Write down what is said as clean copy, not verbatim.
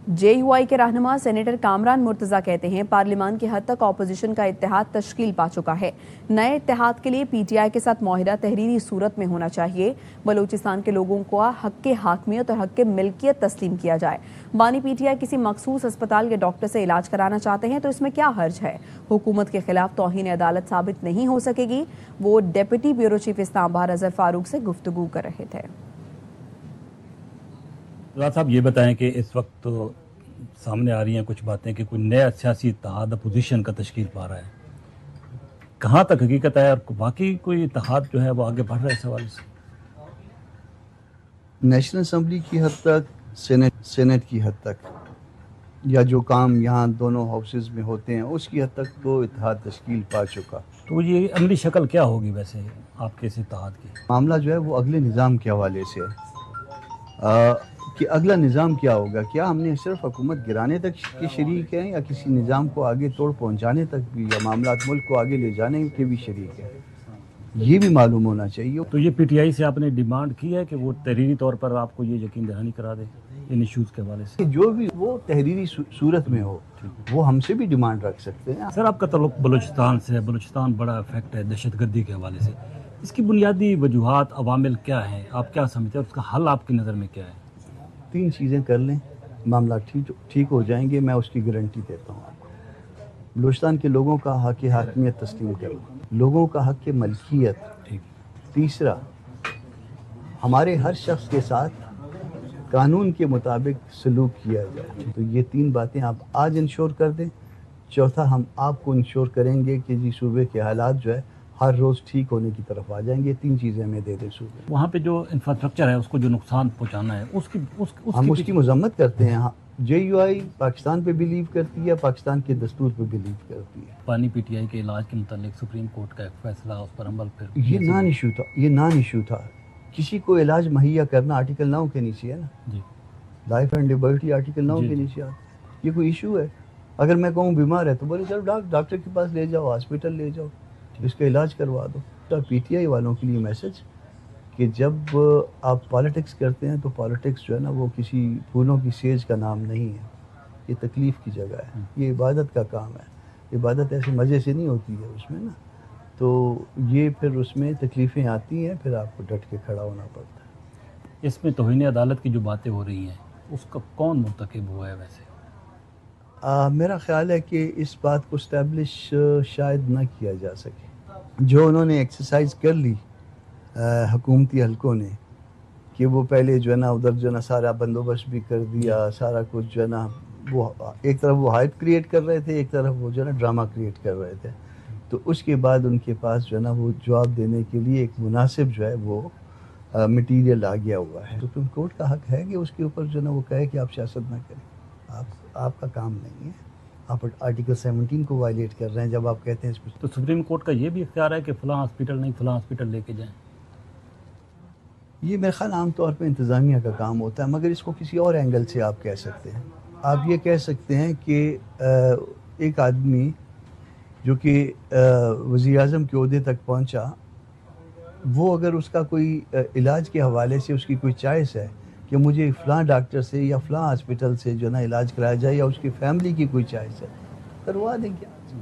JUI کے رہنما senator Kamran Murtaza کہتے ہیں پارلیمان کی حد تک اپوزیشن کا اتحاد تشکیل پا چکا ہے. نئے اتحاد کے لیے PTI کے ساتھ معاہدہ تحریری صورت میں ہونا چاہیے. بلوچستان کے لوگوں کو حق حاکمیت اور حق ملکیت تسلیم کیا جائے. بانی PTI کسی مخصوص اسپتال کے ڈاکٹر سے علاج کرانا چاہتے ہیں تو اس میں کیا حرج ہے؟ حکومت کے خلاف توہین عدالت ثابت نہیں ہو سکے گی. وہ ڈپٹی بیورو چیف اسلام آباد اظہر فاروق سے گفتگو کر رہے تھے. صاحب یہ بتائیں کہ اس وقت تو سامنے آ رہی ہیں کچھ باتیں کہ کوئی نیا سیاسی اتحاد اپوزیشن کا تشکیل پا رہا ہے. کہاں تک حقیقت ہے اور واقعی کوئی اتحاد جو ہے وہ آگے بڑھ رہا ہے اس حوالے سے؟ نیشنل اسمبلی کی حد تک، سینٹ کی حد تک، یا جو کام یہاں دونوں ہاؤسز میں ہوتے ہیں اس کی حد تک تو اتحاد تشکیل پا چکا. تو یہ عملی شکل کیا ہوگی ویسے آپ کے اس اتحاد کی؟ معاملہ جو ہے وہ اگلے نظام کے حوالے سے ہے کہ اگلا نظام کیا ہوگا. کیا ہم نے صرف حکومت گرانے تک کے شریک ہیں یا کسی نظام کو آگے توڑ پہنچانے تک بھی، یا معاملات ملک کو آگے لے جانے کے بھی شریک ہیں؟ یہ بھی معلوم ہونا چاہیے. تو یہ PTI سے آپ نے ڈیمانڈ کی ہے کہ وہ تحریری طور پر آپ کو یہ یقین دہانی کرا دے ان ایشوز کے حوالے سے؟ جو بھی وہ تحریری صورت میں ہو وہ ہم سے بھی ڈیمانڈ رکھ سکتے ہیں. سر آپ کا تعلق بلوچستان سے ہے، بلوچستان بڑا افیکٹ ہے دہشت گردی کے حوالے سے. اس کی بنیادی وجوہات عوامل کیا ہیں، آپ کیا سمجھتے ہیں، اس کا حل آپ کی نظر میں کیا ہے؟ 3 چیزیں کر لیں معاملہ ٹھیک ہو جائیں گے، میں اس کی گارنٹی دیتا ہوں آپ کو. بلوچستان کے لوگوں کا حق حاکمیت تسلیم کرنا، لوگوں کا حق ملکیت. تیسرا، ہمارے ہر شخص کے ساتھ قانون کے مطابق سلوک کیا جائے. تو یہ 3 باتیں آپ آج انشور کر دیں. چوتھا، ہم آپ کو انشور کریں گے کہ جی صوبے کے حالات جو ہے ہر روز ٹھیک ہونے کی طرف آ جائیں گے. 3 چیزیں ہمیں دے دیں صوبے. وہاں پہ جو انفراسٹرکچر ہے اس کو جو نقصان پہنچانا ہے ہم اس کی مذمت کرتے ہیں. JUI پاکستان پہ بلیو کرتی ہے، پاکستان کے دستور پہ بلیو کرتی ہے. پانی PTI کے علاج کے متعلق سپریم کورٹ کا ایک فیصلہ، اس پر عمل پھر یہ نان ایشو تھا. کسی کو علاج مہیا کرنا آرٹیکل 9 کے نیچے ہے نا جی. لائف اینڈ لیبرٹی آرٹیکل 9 کے نیچے آتا. یہ کوئی ایشو ہے؟ اگر میں کہوں بیمار ہے تو بولے چلو ڈاکٹر کے پاس لے جاؤ، ہاسپٹل لے جاؤ، اس کا علاج کروا دو. PTI والوں کے لیے میسج کہ جب آپ پالیٹکس کرتے ہیں تو پالیٹکس جو ہے نا وہ کسی پھولوں کی سیج کا نام نہیں ہے. یہ تکلیف کی جگہ ہے، یہ عبادت کا کام ہے. عبادت ایسے مزے سے نہیں ہوتی ہے اس میں نا. تو یہ پھر اس میں تکلیفیں آتی ہیں، پھر آپ کو ڈٹ کے کھڑا ہونا پڑتا ہے. اس میں توہین عدالت کی جو باتیں ہو رہی ہیں اس کا کون مرتکب ہوا ہے ویسے؟ میرا خیال ہے کہ اس بات کو اسٹیبلش شاید نہ کیا جا سکے. جو انہوں نے ایکسرسائز کر لی حکومتی حلقوں نے کہ وہ پہلے جو ہے نا ادھر جو ہے نا سارا بندوبست بھی کر دیا، سارا کچھ جو ہے نا وہ ایک طرف وہ ہائپ کریٹ کر رہے تھے، ایک طرف وہ جو ہے نا ڈرامہ کریٹ کر رہے تھے. تو اس کے بعد ان کے پاس جو ہے نا وہ جواب دینے کے لیے ایک مناسب جو ہے وہ مٹیریل آ گیا ہوا ہے. سپریم کورٹ کا حق ہے کہ اس کے اوپر جو ہے نا وہ کہے کہ آپ سیاست نہ کریں. آپ کا کام نہیں ہے. آپ آرٹیکل 17 کو وائلیٹ کر رہے ہیں جب آپ کہتے ہیں اس تو سپریم کورٹ کا یہ بھی اختیار ہے کہ فلاں ہاسپٹل نہیں فلاں ہاسپٹل لے کے جائیں؟ یہ میرے خیال عام طور پہ انتظامیہ کا کام ہوتا ہے، مگر اس کو کسی اور اینگل سے آپ کہہ سکتے ہیں. آپ یہ کہہ سکتے ہیں کہ ایک آدمی جو کہ وزیر اعظم کے عہدے تک پہنچا، وہ اگر اس کا کوئی علاج کے حوالے سے اس کی کوئی چوائس ہے کہ مجھے فلاں ڈاکٹر سے یا فلاں ہاسپٹل سے جو ہے نا علاج کرایا جائے، یا اس کی فیملی کی کوئی چوائس ہے، کروا دیں. کیا